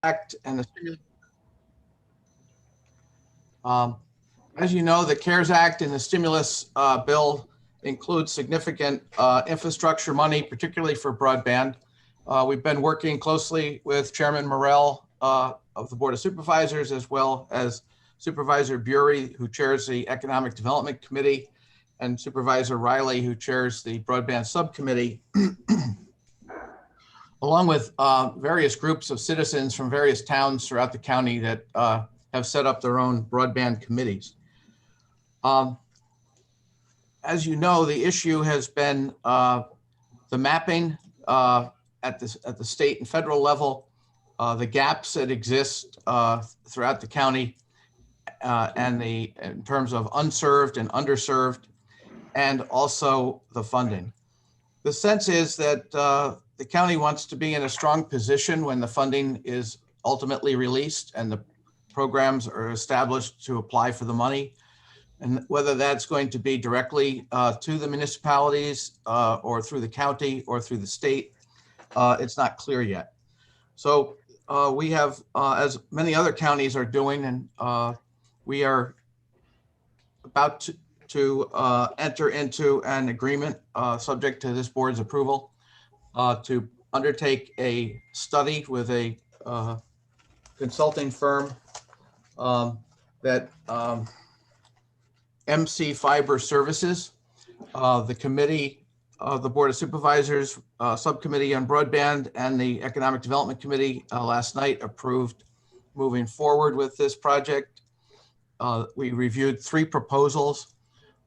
Act and the as you know, the CARES Act and the stimulus bill includes significant infrastructure money, particularly for broadband. We've been working closely with Chairman Morrell of the Board of Supervisors, as well as Supervisor Bury, who chairs the Economic Development Committee, and Supervisor Riley, who chairs the Broadband Subcommittee, along with various groups of citizens from various towns throughout the county that have set up their own broadband committees. As you know, the issue has been the mapping at the state and federal level, the gaps that exist throughout the county, and in terms of unserved and underserved, and also the funding. The sense is that the county wants to be in a strong position when the funding is ultimately released and the programs are established to apply for the money. And whether that's going to be directly to the municipalities or through the county or through the state, it's not clear yet. So we have, as many other counties are doing, and we are about to enter into an agreement subject to this board's approval to undertake a study with a consulting firm that MC Fiber Services. The committee, the Board of Supervisors Subcommittee on Broadband and the Economic Development Committee last night approved moving forward with this project. We reviewed 3 proposals,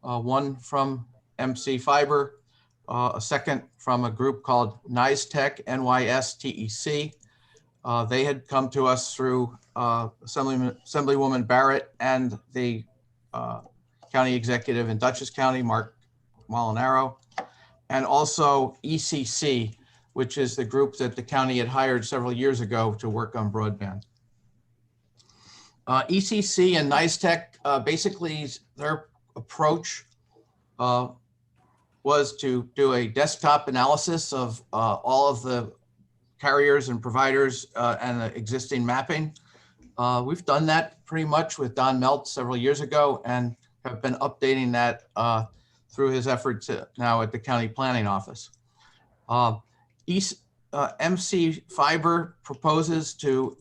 one from MC Fiber, a second from a group called NYSTEC, NYSTEC. They had come to us through Assemblywoman Barrett and the county executive in Dutchess County, Mark Molinaro, and also ECC, which is the group that the county had hired several years ago to work on broadband. ECC and NYSTEC, basically their approach was to do a desktop analysis of all of the carriers and providers and the existing mapping. We've done that pretty much with Don Melt several years ago and have been updating that through his efforts now at the county planning office. MC Fiber proposes to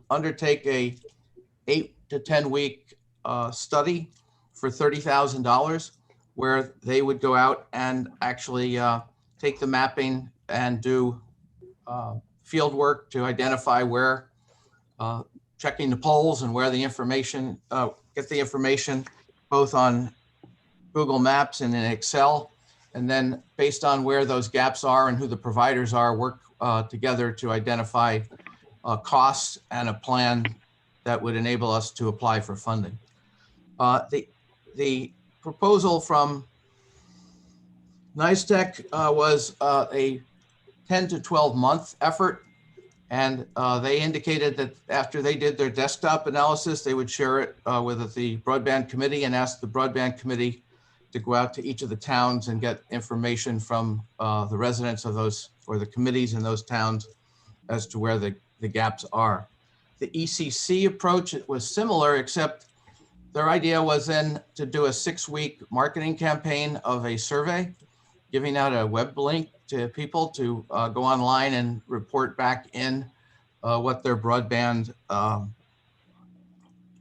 undertake a 8 to 10 week study for $30,000, where they would go out and actually take the mapping and do field work to identify where, checking the poles and where the information, get the information both on Google Maps and in Excel, and then based on where those gaps are and who the providers are, work together to identify costs and a plan that would enable us to apply for funding. The proposal from NYSTEC was a 10 to 12 month effort. And they indicated that after they did their desktop analysis, they would share it with the broadband committee and ask the broadband committee to go out to each of the towns and get information from the residents of those, or the committees in those towns, as to where the gaps are. The ECC approach, it was similar, except their idea was then to do a 6-week marketing campaign of a survey, giving out a web link to people to go online and report back in what their broadband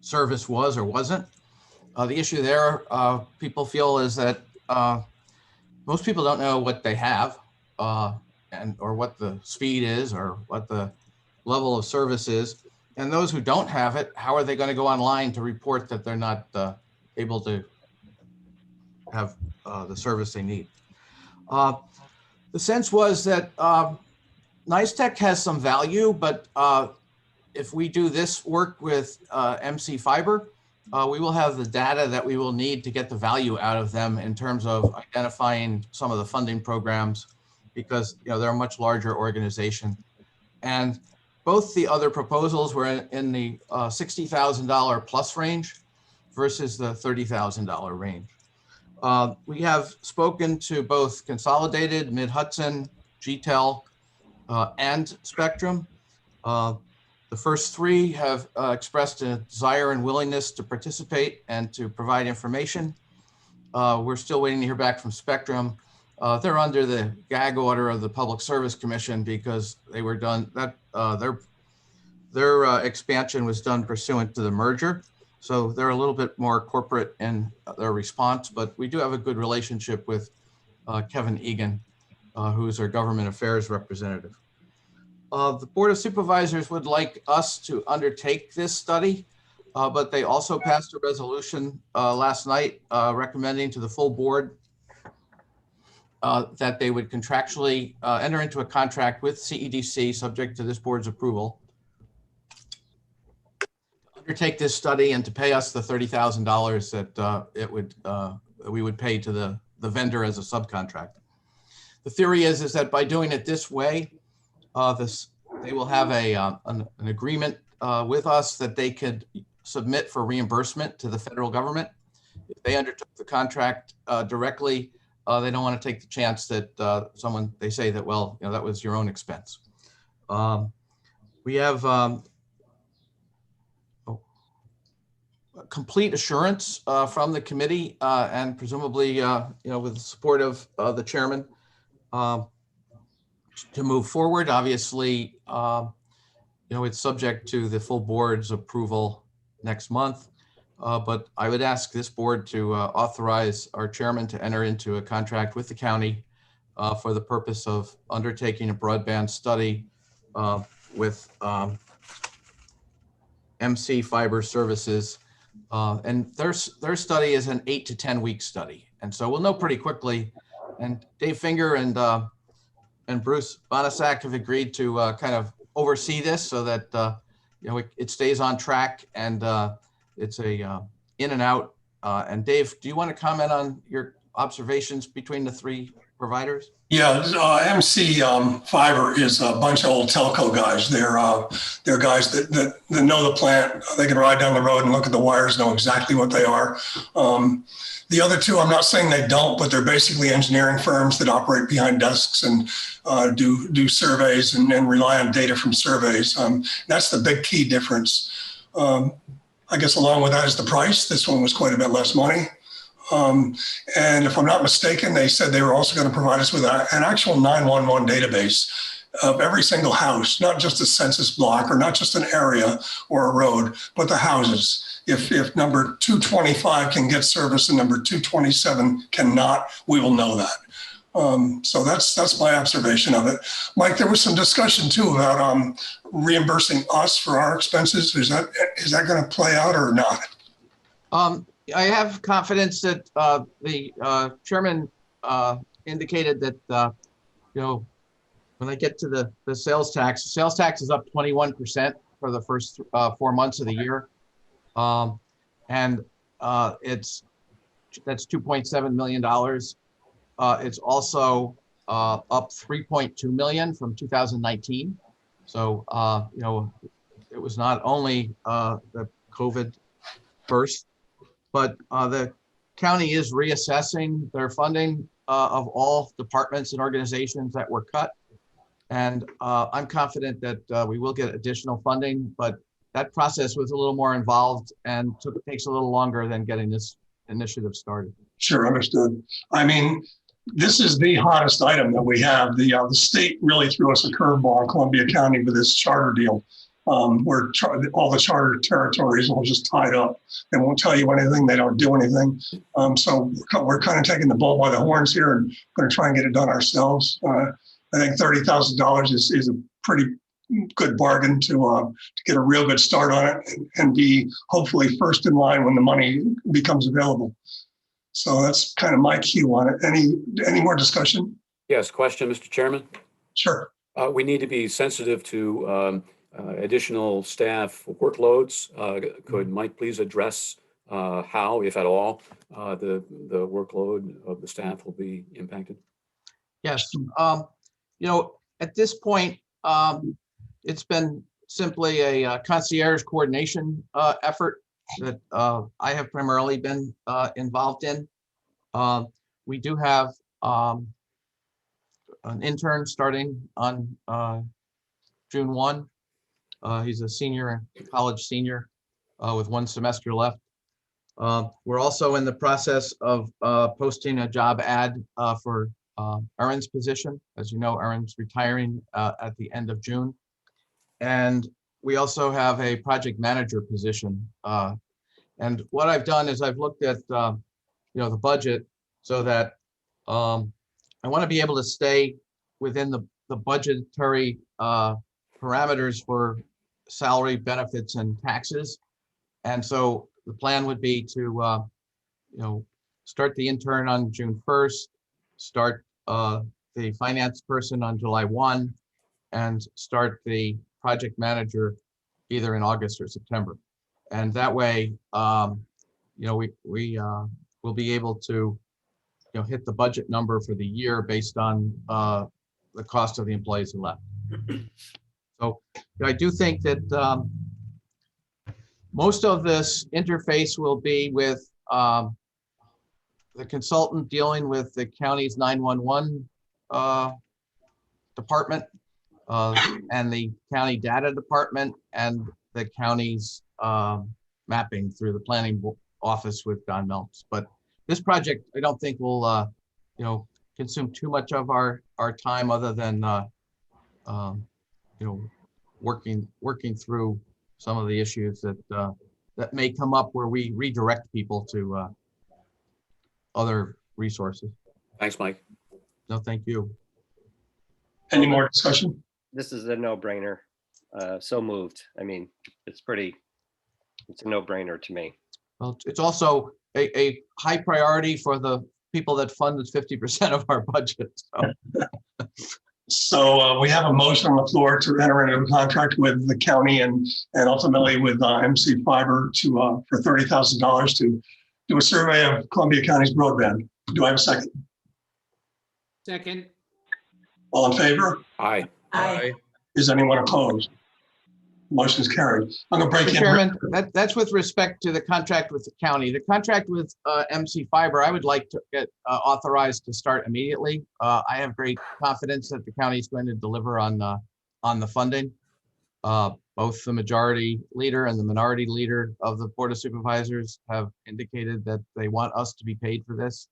service was or wasn't. The issue there, people feel, is that most people don't know what they have or what the speed is or what the level of service is. And those who don't have it, how are they going to go online to report that they're not able to have the service they need? The sense was that NYSTEC has some value, but if we do this work with MC Fiber, we will have the data that we will need to get the value out of them in terms of identifying some of the funding programs, because they're a much larger organization. And both the other proposals were in the $60,000 plus range versus the $30,000 range. We have spoken to both Consolidated, Mid-Hudson, GTEL, and Spectrum. The first three have expressed a desire and willingness to participate and to provide information. We're still waiting to hear back from Spectrum. They're under the gag order of the Public Service Commission because they were done that their expansion was done pursuant to the merger. So they're a little bit more corporate in their response, but we do have a good relationship with Kevin Egan, who's our government affairs representative. The Board of Supervisors would like us to undertake this study, but they also passed a resolution last night recommending to the full board that they would contractually enter into a contract with CEDC, subject to this board's approval, to undertake this study and to pay us the $30,000 that we would pay to the vendor as a subcontract. The theory is that by doing it this way, they will have an agreement with us that they could submit for reimbursement to the federal government. If they undertook the contract directly, they don't want to take the chance that they say that, well, that was your own expense. We have complete assurance from the committee and presumably, with the support of the chairman, to move forward. Obviously, it's subject to the full board's approval next month. But I would ask this board to authorize our chairman to enter into a contract with the county for the purpose of undertaking a broadband study with MC Fiber Services. And their study is an 8 to 10 week study. And so we'll know pretty quickly. And Dave Finger and Bruce Bonasac have agreed to kind of oversee this so that it stays on track and it's a in and out. And Dave, do you want to comment on your observations between the three providers? Yeah, MC Fiber is a bunch of old telco guys. They're guys that know the plant. They can ride down the road and look at the wires, know exactly what they are. The other two, I'm not saying they don't, but they're basically engineering firms that operate behind desks and do surveys and rely on data from surveys. That's the big key difference. I guess along with that is the price. This one was quite a bit less money. And if I'm not mistaken, they said they were also going to provide us with an actual 911 database of every single house, not just a census block or not just an area or a road, but the houses. If number 225 can get service and number 227 cannot, we will know that. So that's my observation of it. Mike, there was some discussion too about reimbursing us for our expenses. Is that going to play out or not? I have confidence that the chairman indicated that when I get to the sales tax is up 21% for the first 4 months of the year, and that's $2.7 million. It's also up 3.2 million from 2019. So it was not only the COVID burst, but the county is reassessing their funding of all departments and organizations that were cut. And I'm confident that we will get additional funding, but that process was a little more involved and takes a little longer than getting this initiative started. Sure, understood. I mean, this is the hottest item that we have. The state really threw us a curveball in Columbia County with this charter deal. Where all the charter territories are just tied up. They won't tell you anything. They don't do anything. So we're kind of taking the bull by the horns here and going to try and get it done ourselves. I think $30,000 is a pretty good bargain to get a real good start on it and be hopefully first in line when the money becomes available. So that's kind of my cue on it. Any more discussion? Yes, question, Mr. Chairman? Sure. We need to be sensitive to additional staff workloads. Could Mike please address how, if at all, the workload of the staff will be impacted? Yes. At this point, it's been simply a concierge coordination effort that I have primarily been involved in. We do have an intern starting on June 1. He's a senior, college senior, with 1 semester left. We're also in the process of posting a job ad for Erin's position. As you know, Erin's retiring at the end of June. And we also have a project manager position. And what I've done is I've looked at the budget so that I want to be able to stay within the budgetary parameters for salary, benefits, and taxes. And so the plan would be to start the intern on June 1st, start the finance person on July 1, and start the project manager either in August or September. And that way, we will be able to hit the budget number for the year based on the cost of the employees who left. So I do think that most of this interface will be with the consultant dealing with the county's 911 department and the county data department and the county's mapping through the planning office with Don Meltz. But this project, I don't think will consume too much of our time other than working through some of the issues that may come up where we redirect people to other resources. Thanks, Mike. No, thank you. Any more discussion? This is a no-brainer. So moved. I mean, it's a no-brainer to me. Well, it's also a high priority for the people that funded 50% of our budget. So we have a motion on the floor to enter into a contract with the county and ultimately with MC Fiber for $30,000 to do a survey of Columbia County's broadband. Do I have a second? Second. All in favor? Aye. Aye. Is anyone opposed? Motion is carried. I'm going to break Mr. in. Chairman, that's with respect to the contract with the county. The contract with MC Fiber, I would like to get authorized to start immediately. I have great confidence that the county is going to deliver on the funding. Both the majority leader and the minority leader of the Board of Supervisors have indicated that they want us to be paid for this.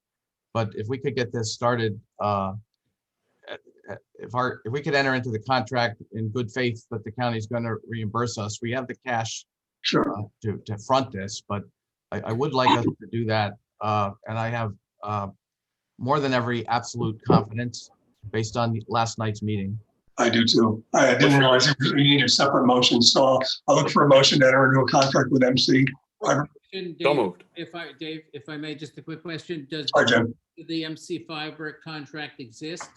But if we could get this started, if we could enter into the contract in good faith that the county is going to reimburse us, we have the cash Sure. to front this, but I would like us to do that. And I have more than every absolute confidence based on last night's meeting. I do too. I didn't realize we needed a separate motion, so I'll look for a motion to enter into a contract with MC Fiber. So moved. Dave, if I may, just a quick question. Does Hi, Jim. the MC Fiber contract exist?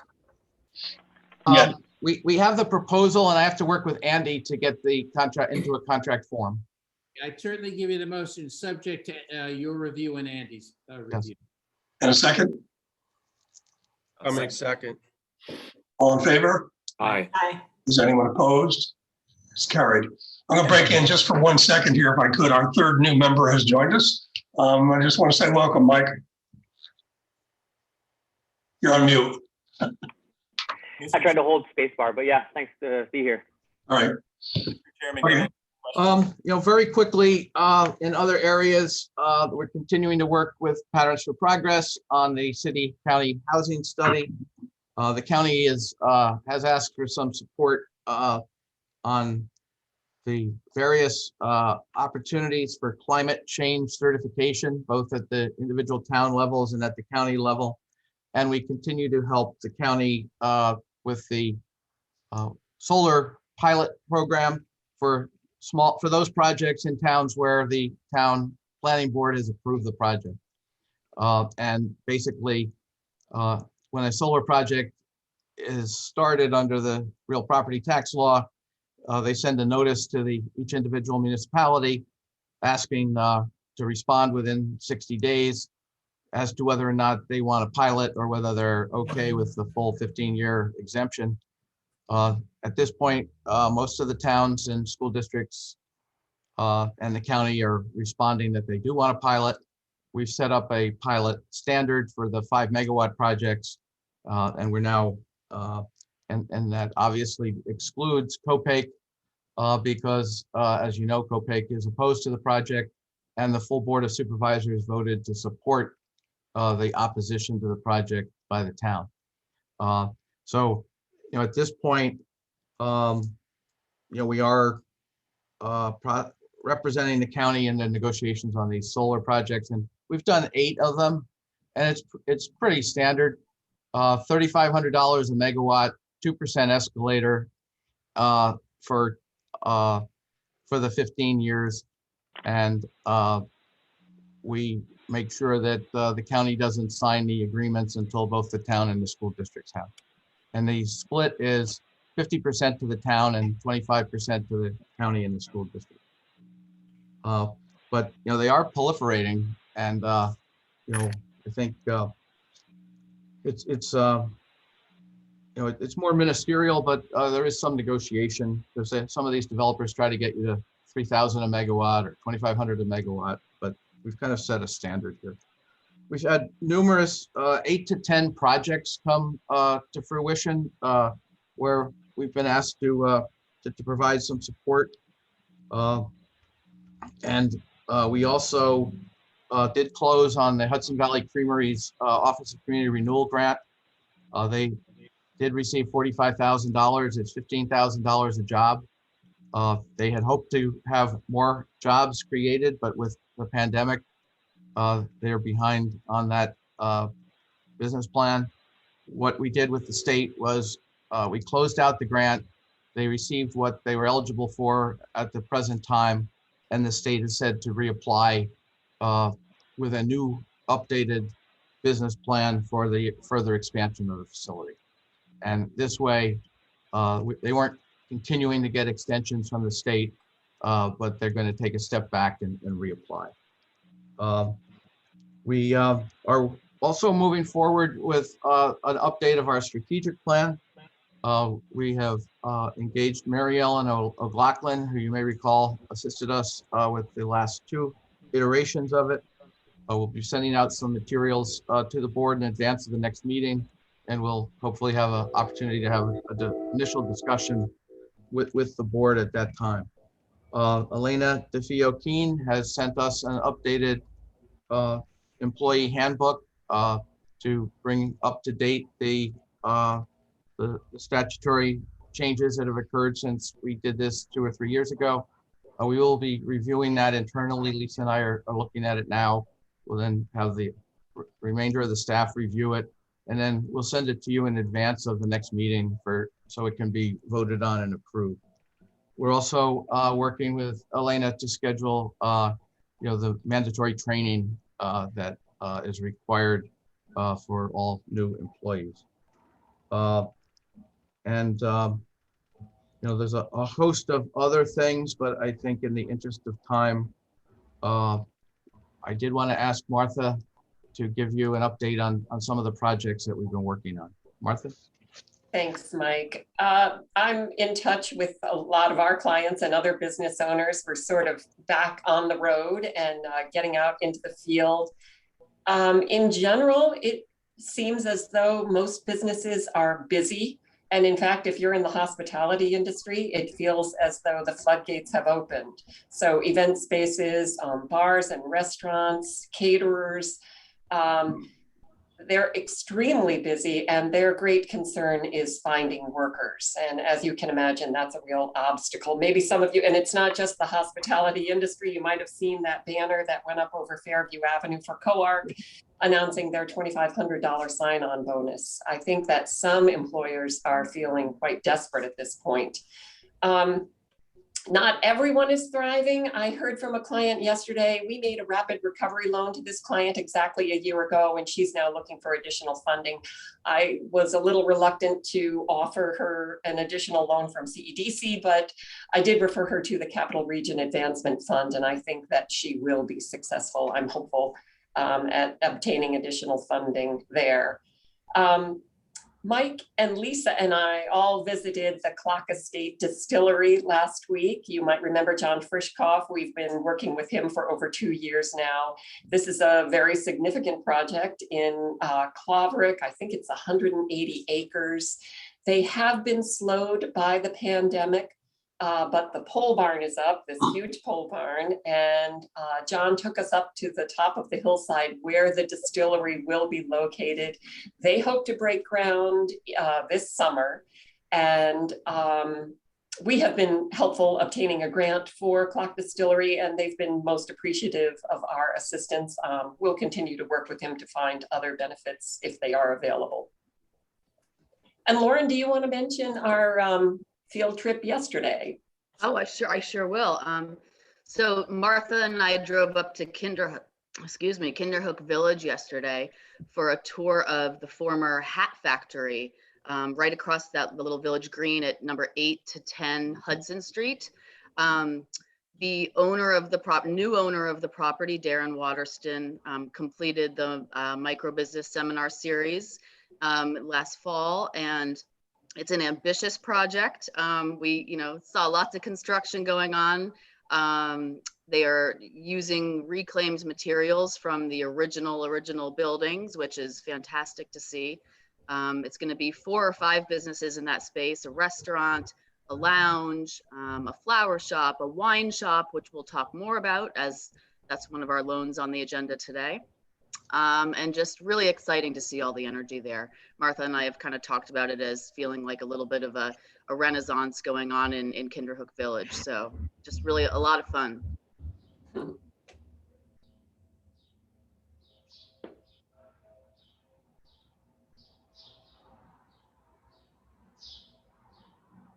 Yeah. We have the proposal and I have to work with Andy to get the contract into a contract form. I'd certainly give you the motion subject to your review and Andy's review. And a second? I'll make second. All in favor? Aye. Is anyone opposed? It's carried. I'm going to break in just for 1 second here, if I could. Our third new member has joined us. I just want to say welcome, Mike. You're on mute. I tried to hold space bar, but yeah, thanks to be here. All right. Chairman, Okay. Very quickly, in other areas, we're continuing to work with Patterns for Progress on the city county housing study. The county has asked for some support on the various opportunities for climate change certification, both at the individual town levels and at the county level. And we continue to help the county with the solar pilot program for those projects in towns where the town planning board has approved the project. And basically, when a solar project is started under the real property tax law, they send a notice to each individual municipality asking to respond within 60 days as to whether or not they want a pilot or whether they're okay with the full 15-year exemption. At this point, most of the towns and school districts and the county are responding that they do want a pilot. We've set up a pilot standard for the 5 megawatt projects, and we're now, and that obviously excludes Copake, because, as you know, COPEC is opposed to the project, and the full Board of Supervisors voted to support the opposition to the project by the town. So, at this point, we are representing the county in the negotiations on these solar projects, and we've done 8 of them, and it's pretty standard. $3,500 a megawatt, 2% escalator for the 15 years, and we make sure that the county doesn't sign the agreements until both the town and the school districts have. And the split is 50% to the town and 25% to the county and the school district. But they are proliferating, and I think it's it's more ministerial, but there is some negotiation. There's some of these developers try to get you to 3,000 a megawatt or 2,500 a megawatt, but we've kind of set a standard here. We've had numerous 8 to 10 projects come to fruition where we've been asked to provide some support. And we also did close on the Hudson Valley Creamery's Office of Community Renewal Grant. They did receive $45,000. It's $15,000 a job. They had hoped to have more jobs created, but with the pandemic, they're behind on that business plan. What we did with the state was we closed out the grant. They received what they were eligible for at the present time, and the state has said to reapply with a new updated business plan for the further expansion of the facility. And this way, they weren't continuing to get extensions from the state, but they're going to take a step back and reapply. We are also moving forward with an update of our strategic plan. We have engaged Mary Ellen O'Loughlin, who you may recall assisted us with the last 2 iterations of it. We'll be sending out some materials to the board in advance of the next meeting, and we'll hopefully have an opportunity to have an initial discussion with the board at that time. Elena DeFio-Keen has sent us an updated employee handbook to bring up to date the statutory changes that have occurred since we did this 2 or 3 years ago. We will be reviewing that internally. Lisa and I are looking at it now. We'll then have the remainder of the staff review it, and then we'll send it to you in advance of the next meeting so it can be voted on and approved. We're also working with Elena to schedule the mandatory training that is required for all new employees. There's a host of other things, but I think in the interest of time, I did want to ask Martha to give you an update on some of the projects that we've been working on. Martha? Thanks, Mike. I'm in touch with a lot of our clients and other business owners. We're sort of back on the road and getting out into the field. In general, it seems as though most businesses are busy. And in fact, if you're in the hospitality industry, it feels as though the floodgates have opened. So event spaces, bars and restaurants, caterers, they're extremely busy, and their great concern is finding workers. And as you can imagine, that's a real obstacle. Maybe some of you, and it's not just the hospitality industry, you might have seen that banner that went up over Fairview Avenue for COARC announcing their $2,500 sign-on bonus. I think that some employers are feeling quite desperate at this point. Not everyone is thriving. I heard from a client yesterday, we made a rapid recovery loan to this client exactly a year ago, and she's now looking for additional funding. I was a little reluctant to offer her an additional loan from CEDC, but I did refer her to the Capital Region Advancement Fund, and I think that she will be successful. I'm hopeful at obtaining additional funding there. Mike and Lisa and I all visited the Clock Estate Distillery last week. You might remember John Frischkopf. We've been working with him for over 2 years now. This is a very significant project in Claverick. I think it's 180 acres. They have been slowed by the pandemic, But the pole barn is up, this huge pole barn, and John took us up to the top of the hillside where the distillery will be located. They hope to break ground this summer, and we have been helpful obtaining a grant for Clock Distillery, and they've been most appreciative of our assistance. We'll continue to work with him to find other benefits if they are available. And Lauren, do you want to mention our field trip yesterday? Oh, I sure will. So Martha and I drove up to Kinderhook Village yesterday for a tour of the former hat factory, right across the little village green at number 8 to 10 Hudson Street. The owner of the new owner of the property, Darren Waterston, completed the micro business seminar series last fall, and it's an ambitious project. We, saw lots of construction going on. They are using reclaimed materials from the original buildings, which is fantastic to see. It's going to be 4 or 5 businesses in that space: a restaurant, a lounge, a flower shop, a wine shop, which we'll talk more about, as that's one of our loans on the agenda today. And just really exciting to see all the energy there. Martha and I have kind of talked about it as feeling like a little bit of a renaissance going on in Kinderhook Village. So just really a lot of fun.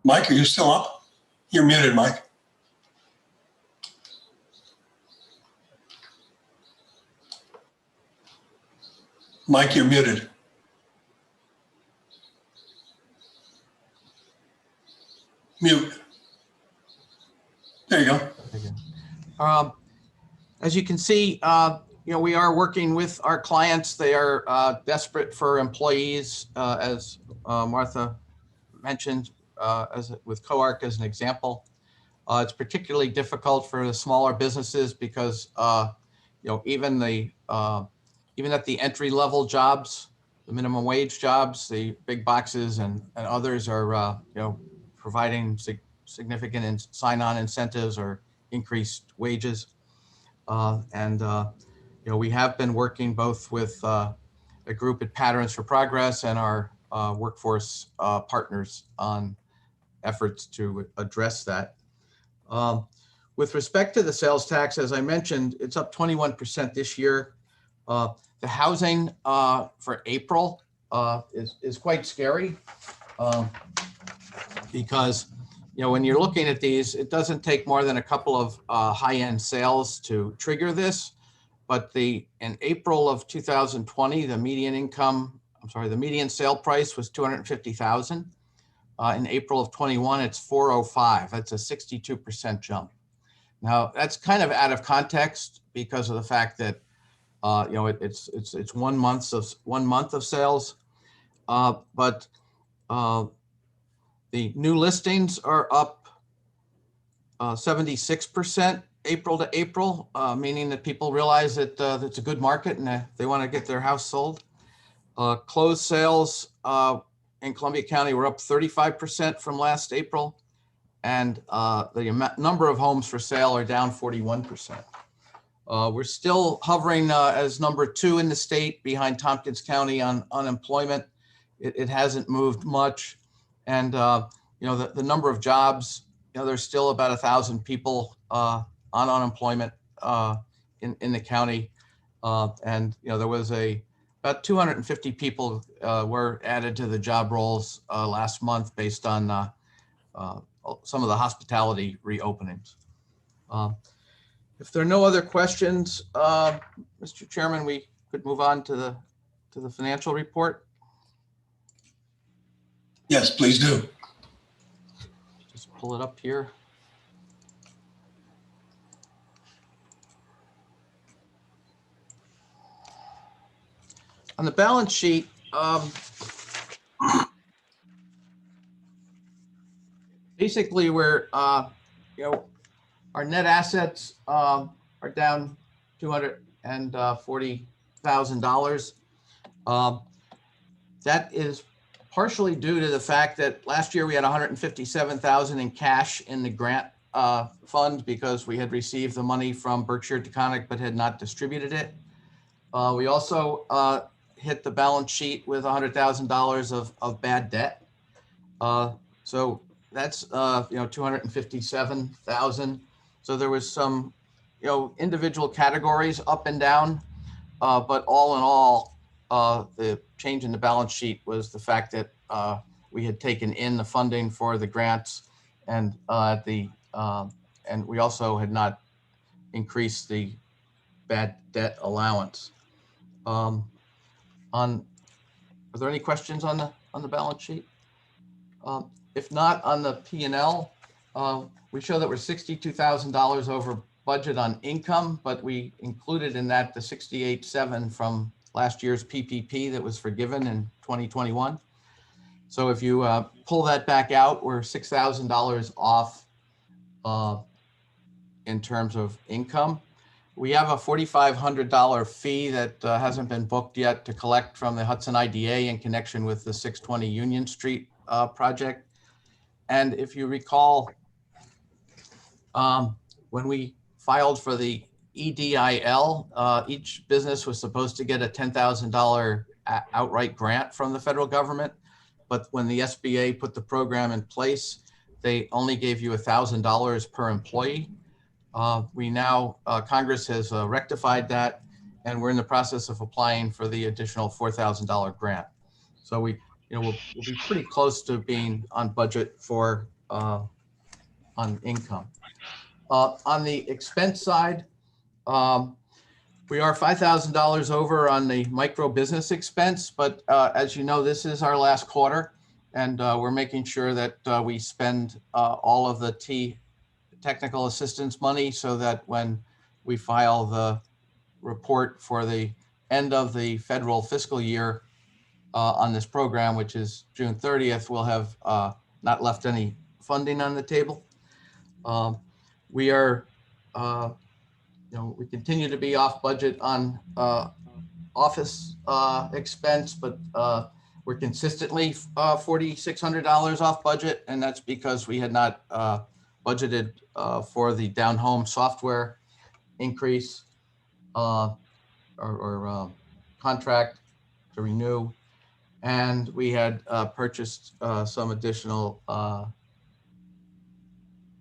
Mike, are you still up? You're muted, Mike. Mike, you're muted. Mute. There you go. As you can see, we are working with our clients. They are desperate for employees, as Martha mentioned, with CoArc as an example. It's particularly difficult for the smaller businesses because, even at the entry-level jobs, the minimum wage jobs, the big boxes and others are, providing significant sign-on incentives or increased wages. We have been working both with a group at Patterns for Progress and our workforce partners on efforts to address that. With respect to the sales tax, as I mentioned, it's up 21% this year. The housing for April is quite scary because, when you're looking at these, it doesn't take more than a couple of high-end sales to trigger this. But in April of 2020, the median sale price was $250,000. In April of 21, it's $405,000. That's a 62% jump. Now, that's kind of out of context because of the fact that it's 1 month of sales, but the new listings are up 76% April to April, meaning that people realize that it's a good market and they want to get their house sold. Closed sales in Columbia County were up 35% from last April, and the number of homes for sale are down 41%. We're still hovering as number 2 in the state behind Tompkins County on unemployment. It hasn't moved much. And, the number of jobs, there's still about 1,000 people on unemployment in the county. There was about 250 people were added to the job rolls last month based on some of the hospitality reopenings. If there are no other questions, Mr. Chairman, we could move on to the financial report. Yes, please do. Just pull it up here. On the balance sheet, basically we're, our net assets are down $240,000. That is partially due to the fact that last year we had 157,000 in cash in the grant fund because we had received the money from Berkshire Taconic but had not distributed it. We also hit the balance sheet with $100,000 of bad debt. So that's 257,000. So there was some individual categories up and down, but all in all, the change in the balance sheet was the fact that we had taken in the funding for the grants, and and we also had not increased the bad debt allowance. Are there any questions on the balance sheet? If not, on the P&L, we show that we're $62,000 over budget on income, but we included in that the 68.7 from last year's PPP that was forgiven in 2021. So if you pull that back out, we're $6,000 off in terms of income. We have a $4,500 fee that hasn't been booked yet to collect from the Hudson IDA in connection with the 620 Union Street project. And if you recall, when we filed for the EDIL, each business was supposed to get a $10,000 outright grant from the federal government. But when the SBA put the program in place, they only gave you $1,000 per employee. We now, Congress has rectified that, and we're in the process of applying for the additional $4,000 grant. So we'll be pretty close to being on budget for on income. On the expense side, we are $5,000 over on the micro business expense, but as you know, this is our last quarter, and we're making sure that we spend all of the technical assistance money so that when we file the report for the end of the federal fiscal year on this program, which is June 30th, we'll have not left any funding on the table. We are, we continue to be off budget on office expense, but we're consistently $4,600 off budget, and that's because we had not budgeted for the down home software increase or contract to renew, and we had purchased some additional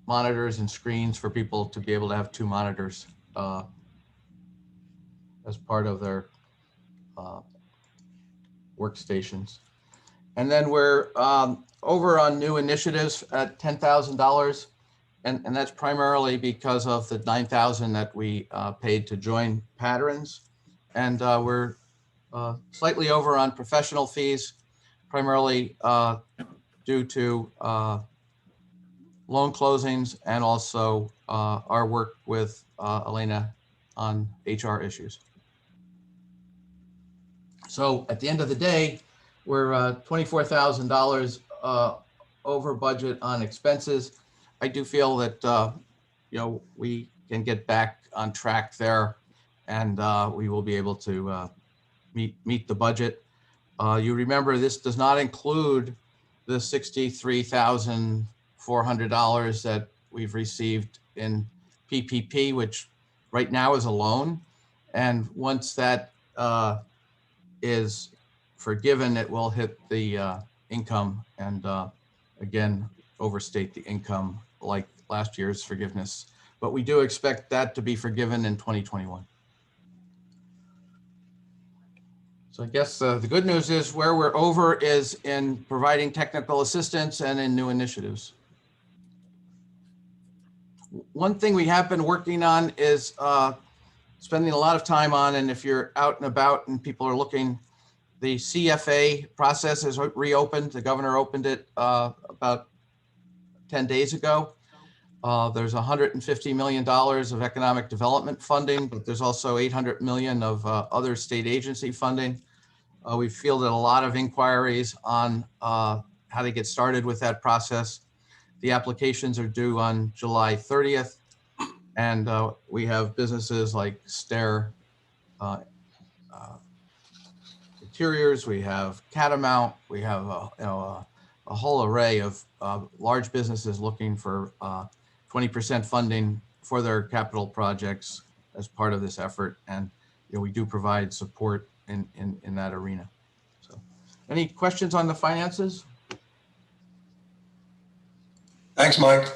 monitors and screens for people to be able to have 2 monitors as part of their workstations. And then we're over on new initiatives at $10,000, and that's primarily because of the $9,000 that we paid to join Patterns, and we're slightly over on professional fees, primarily due to loan closings and also our work with Elena on HR issues. So at the end of the day, we're $24,000 over budget on expenses. I do feel that we can get back on track there, and we will be able to meet the budget. You remember, this does not include the $63,400 that we've received in PPP, which right now is a loan. And once that is forgiven, it will hit the income and again, overstate the income like last year's forgiveness. But we do expect that to be forgiven in 2021. So I guess the good news is where we're over is in providing technical assistance and in new initiatives. One thing we have been working on is spending a lot of time on, and if you're out and about and people are looking, the CFA process is reopened. The governor opened it about 10 days ago. There's $150 million of economic development funding, but there's also $800 million of other state agency funding. We fielded a lot of inquiries on how to get started with that process. The applications are due on July 30th, and we have businesses like Stair, interiors, we have Catamount, we have a whole array of large businesses looking for 20% funding for their capital projects as part of this effort. And we do provide support in that arena. So, any questions on the finances? Thanks, Mike.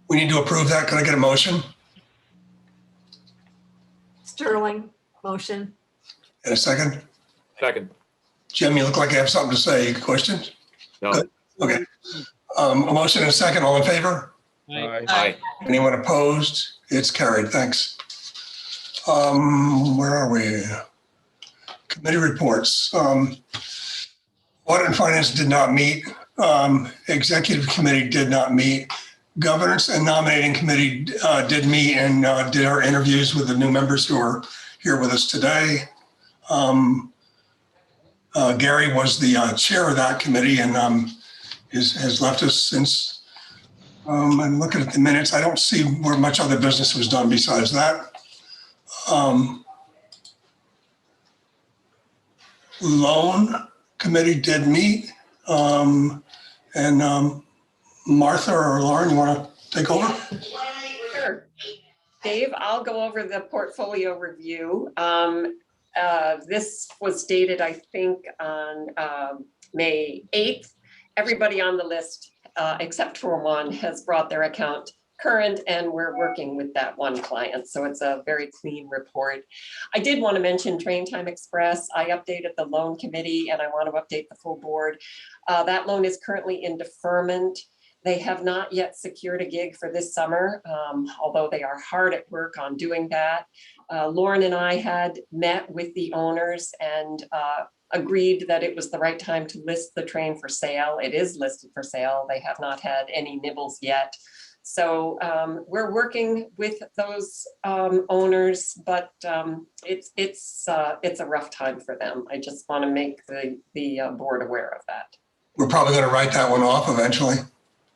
We need to approve that. Can I get a motion? Sterling, motion. And a second? Second. Jim, you look like you have something to say. Questions? No. Good. Okay. A motion and a second. All in favor? Aye. Aye. Anyone opposed? It's carried. Thanks. Where are we? Committee reports. Audit and Finance did not meet. Executive Committee did not meet. Governance and Nominating Committee did meet and did our interviews with the new members who are here with us today. Gary was the chair of that committee and has left us since. I'm looking at the minutes. I don't see where much other business was done besides that. Loan Committee did meet. Martha or Lauren, you want to take over? Sure. Dave, I'll go over the portfolio review. This was dated, I think, on May 8th. Everybody on the list, except for one, has brought their account current, and we're working with that one client. So it's a very clean report. I did want to mention Train Time Express. I updated the loan committee and I want to update the full board. That loan is currently in deferment. They have not yet secured a gig for this summer, although they are hard at work on doing that. Lauren and I had met with the owners and agreed that it was the right time to list the train for sale. It is listed for sale. They have not had any nibbles yet. So we're working with those owners, but it's a rough time for them. I just want to make the board aware of that. We're probably going to write that one off eventually.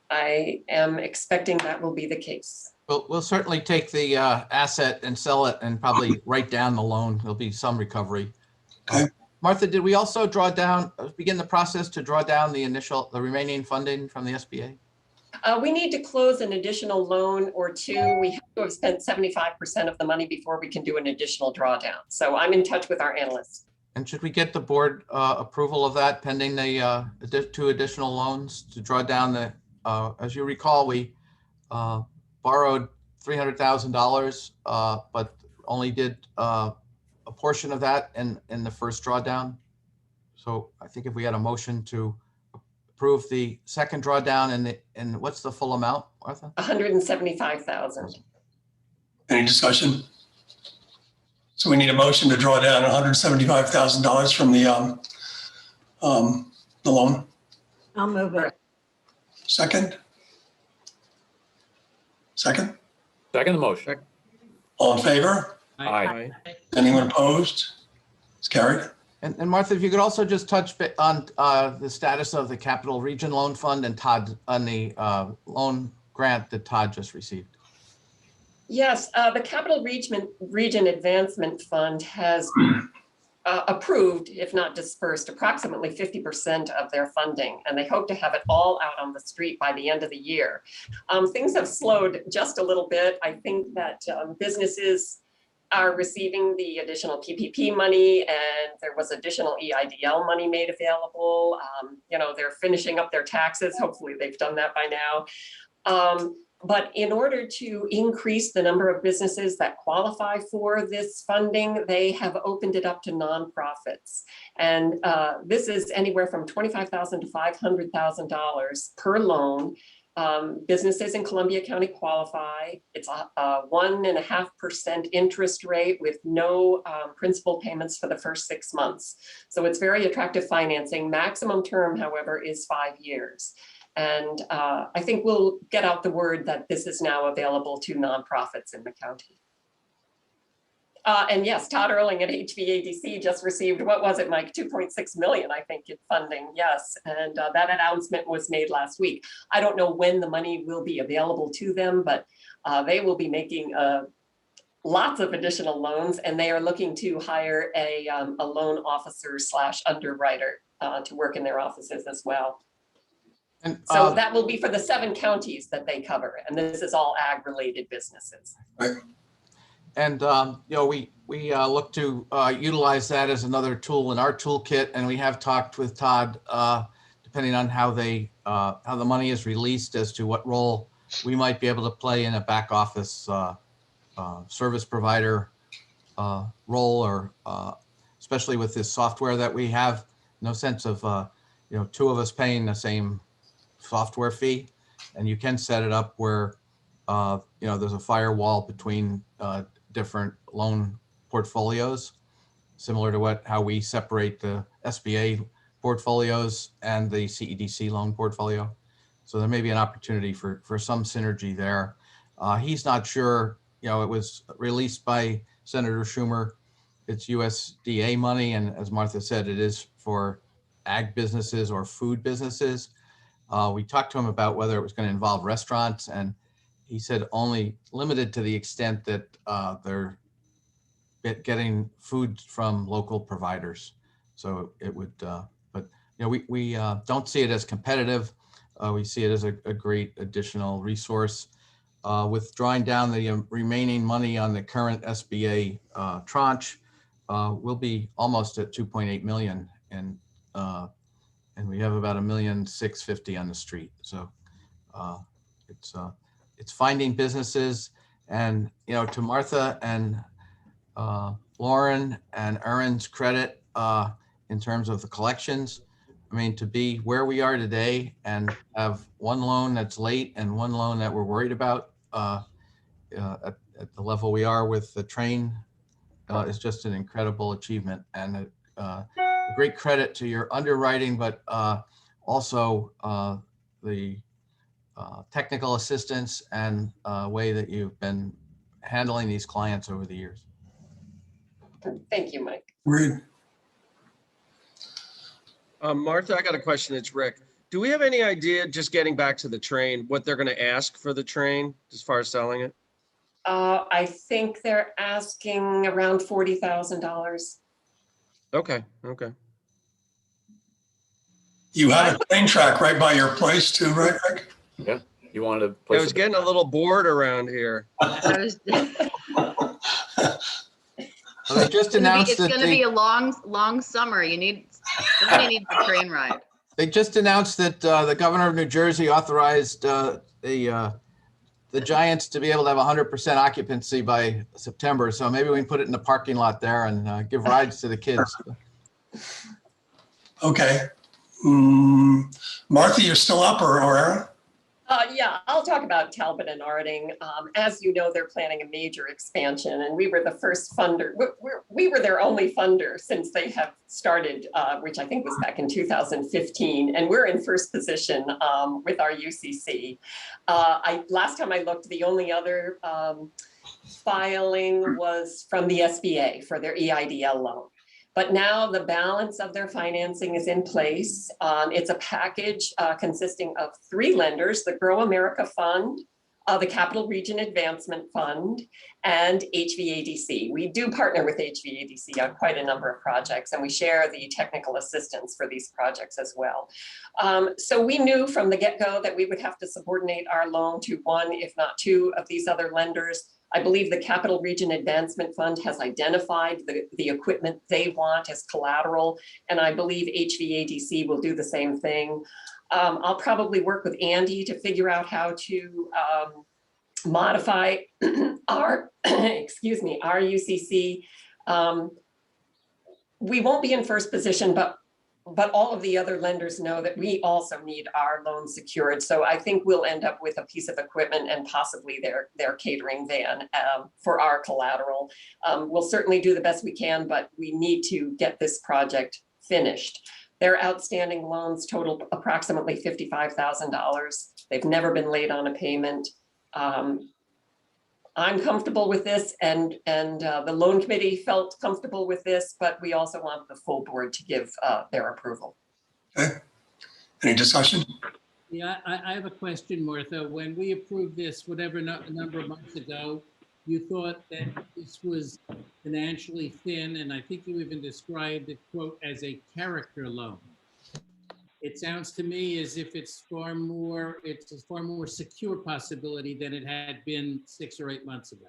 I am expecting that will be the case. We'll certainly take the asset and sell it and probably write down the loan. There'll be some recovery. Okay. Martha, did we also begin the process to draw down the remaining funding from the SBA? We need to close an additional loan or two. We have to have spent 75% of the money before we can do an additional drawdown. So I'm in touch with our analysts. And should we get the board approval of that pending the two additional loans to draw down the, as you recall, we borrowed $300,000, but only did a portion of that in the first drawdown. So I think if we had a motion to approve the second drawdown and what's the full amount, Martha? $175,000. Any discussion? So we need a motion to draw down $175,000 from the loan. I'll move it. Second? Second? Second the motion. All in favor? Aye. Anyone opposed? It's carried. And Martha, if you could also just touch on the status of the Capital Region Loan Fund and Todd on the loan grant that Todd just received. Yes, the Capital Region Advancement Fund has approved, if not dispersed, approximately 50% of their funding, and they hope to have it all out on the street by the end of the year. Things have slowed just a little bit. I think that businesses are receiving the additional PPP money, and there was additional EIDL money made available. They're finishing up their taxes. Hopefully they've done that by now. But in order to increase the number of businesses that qualify for this funding, they have opened it up to nonprofits. And this is anywhere from $25,000 to $500,000 per loan. Businesses in Columbia County qualify. It's a 1.5% interest rate with no principal payments for the first 6 months. So it's very attractive financing. Maximum term, however, is 5 years. And I think we'll get out the word that this is now available to nonprofits in the county. And yes, Todd Erling at HVADC just received, what was it, Mike? 2.6 million, I think, in funding. Yes, and that announcement was made last week. I don't know when the money will be available to them, but they will be making a lots of additional loans, and they are looking to hire a loan officer / underwriter to work in their offices as well. And, So that will be for the 7 counties that they cover, and this is all ag-related businesses. And, you know, we look to utilize that as another tool in our toolkit, and we have talked with Todd, depending on how how the money is released, as to what role we might be able to play in a back office service provider role, or especially with this software that we have. No sense of, you know, 2 of us paying the same software fee, and you can set it up where, you know, there's a firewall between different loan portfolios, similar to how we separate the SBA portfolios and the CEDC loan portfolio. So there may be an opportunity for some synergy there. He's not sure, you know, it was released by Senator Schumer. It's USDA money, and as Martha said, it is for ag businesses or food businesses. We talked to him about whether it was going to involve restaurants, and he said only limited to the extent that they're getting food from local providers. So it would, but you know, we don't see it as competitive. We see it as a great additional resource. With drawing down the remaining money on the current SBA tranche, we'll be almost at 2.8 million, and we have about $1,650,000 on the street. So it's finding businesses, and you know, to Martha and Lauren and Aaron's credit, in terms of the collections, I mean, to be where we are today and have 1 loan that's late and 1 loan that we're worried about at the level we are with the train is just an incredible achievement, and a great credit to your underwriting, but also the technical assistance and way that you've been handling these clients over the years. Thank you, Mike. Agreed. Martha, I got a question. It's Rick. Do we have any idea, just getting back to the train, what they're going to ask for the train as far as selling it? I think they're asking around $40,000. Okay. You have a train track right by your place too, right, Rick? Yeah, you wanted to I place was it. getting a little bored around here. I was- Well, they just announced It's that gonna be a long summer. Somebody needs a train ride. they just announced that the governor of New Jersey authorized the Giants to be able to have 100% occupancy by September. So maybe we can put it in the parking lot there and give rides to the kids. Okay. Martha, you're still up, or Aaron? Yeah, I'll talk about Talbot and Arding. As you know, they're planning a major expansion, and we were the first funder. We were their only funder since they have started, which I think was back in 2015, and we're in first position with our UCC. Last time I looked, the only other filing was from the SBA for their EIDL loan. But now the balance of their financing is in place. It's a package consisting of 3 lenders: the Grow America Fund, the Capital Region Advancement Fund, and HVADC. We do partner with HVADC on quite a number of projects, and we share the technical assistance for these projects as well. So we knew from the get-go that we would have to subordinate our loan to 1, if not 2, of these other lenders. I believe the Capital Region Advancement Fund has identified the equipment they want as collateral, and I believe HVADC will do the same thing. I'll probably work with Andy to figure out how to modify our, our UCC. We won't be in first position, but all of the other lenders know that we also need our loan secured. So I think we'll end up with a piece of equipment and possibly their catering van for our collateral. We'll certainly do the best we can, but we need to get this project finished. Their outstanding loans total approximately $55,000. They've never been late on a payment. I'm comfortable with this, and the loan committee felt comfortable with this, but we also want the full board to give their approval. Okay. Any discussion? Yeah, I have a question, Martha. When we approved this, whatever number of months ago, you thought that this was financially thin, and I think you even described it, quote, as a character loan. It sounds to me as if it's a far more secure possibility than it had been 6 or 8 months ago.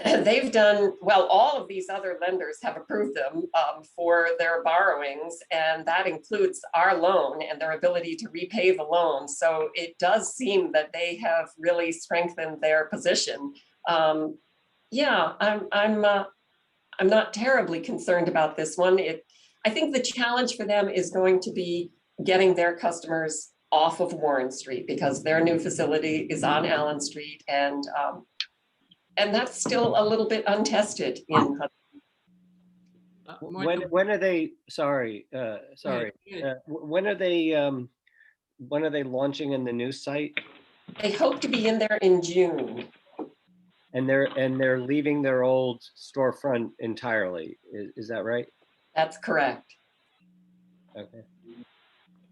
They've done, well, all of these other lenders have approved them for their borrowings, and that includes our loan and their ability to repay the loan. So it does seem that they have really strengthened their position. Yeah, I'm not terribly concerned about this one. I think the challenge for them is going to be getting their customers off of Warren Street, because their new facility is on Allen Street, and that's still a little bit untested in Hudson. When are they, sorry, when are they launching in the new site? They hope to be in there in June. And they're leaving their old storefront entirely. Is that right? That's correct. Okay.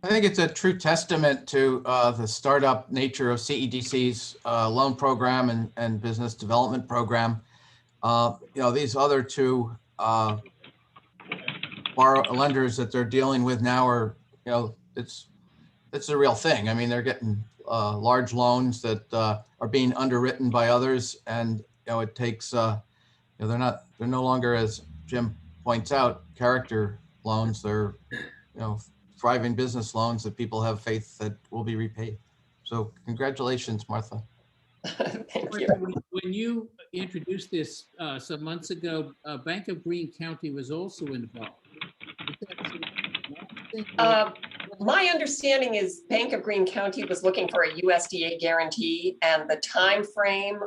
I think it's a true testament to the startup nature of CEDC's loan program and business development program. These other two lenders that they're dealing with now are, it's a real thing. I mean, they're getting large loans that are being underwritten by others, and it takes they're no longer, as Jim points out, character loans. They're thriving business loans that people have faith that will be repaid. So congratulations, Martha. Thank you. When you introduced this some months ago, Bank of Greene County was also involved. My understanding is Bank of Greene County was looking for a USDA guarantee, and the time frame,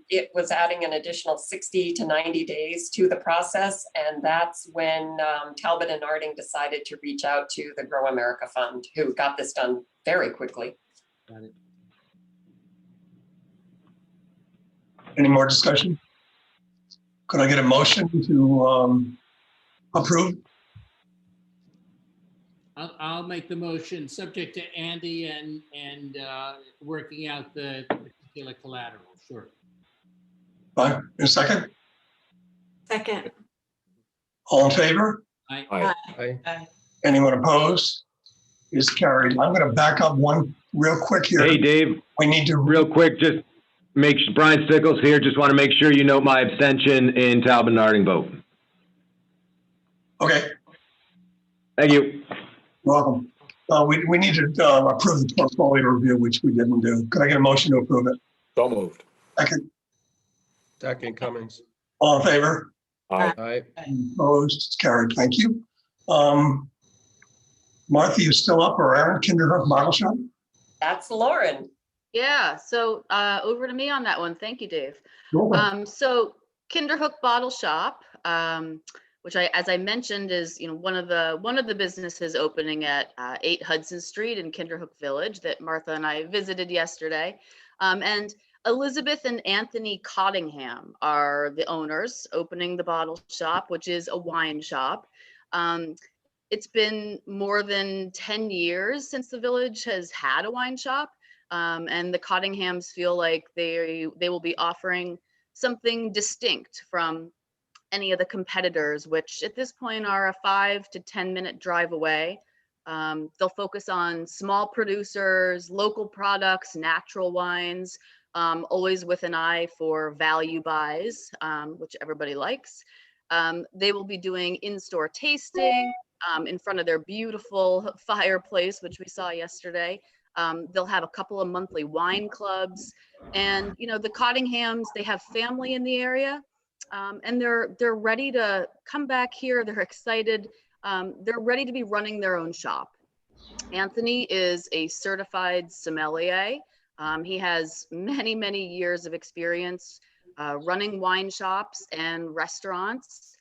it was adding an additional 60 to 90 days to the process, and that's when Talbot and Arding decided to reach out to the Grow America Fund, who got this done very quickly. Got it. Any more discussion? Could I get a motion to approve? I'll make the motion, subject to Andy and working out the particular collateral. Sure. Fine. In a second? Second. All in favor? Aye. Anyone opposed? Is carried. I'm going to back up one real quick here. Hey, Dave, We need to real quick, just Brian Stickles here. Just want to make sure you note my abstention in Talbot and Arding vote. Okay. Thank you. Welcome. We need to approve the portfolio review, which we didn't do. Could I get a motion to approve it? So moved. Second Cummings. All in favor? Aye. Opposed? It's carried. Thank you. Martha, you still up, or Aaron? Kinderhook Bottle Shop? That's Lauren. Yeah, so over to me on that one. Thank you, Dave. Sure. So Kinderhook Bottle Shop, which as I mentioned is one of the businesses opening at 8 Hudson Street in Kinderhook Village that Martha and I visited yesterday. And Elizabeth and Anthony Cottingham are the owners opening the bottle shop, which is a wine shop. It's been more than 10 years since the village has had a wine shop. And the Cottinghams feel like they will be offering something distinct from any of the competitors, which at this point are a 5 to 10 minute drive away. They'll focus on small producers, local products, natural wines, always with an eye for value buys, which everybody likes. They will be doing in-store tasting in front of their beautiful fireplace, which we saw yesterday. They'll have a couple of monthly wine clubs, and the Cottinghams, they have family in the area, and they're ready to come back here. They're excited. They're ready to be running their own shop. Anthony is a certified sommelier. He has many, many years of experience running wine shops and restaurants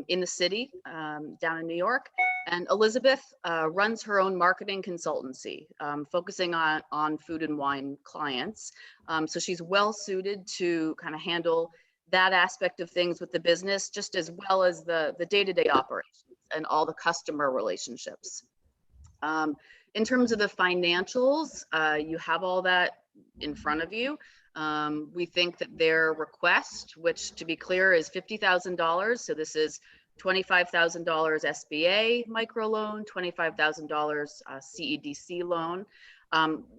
in the city down in New York. And Elizabeth runs her own marketing consultancy, focusing on food and wine clients. So she's well suited to kind of handle that aspect of things with the business, just as well as the day-to-day operations and all the customer relationships. In terms of the financials, you have all that in front of you. We think that their request, which to be clear is $50,000, so this is $25,000 SBA microloan, $25,000 CEDC loan.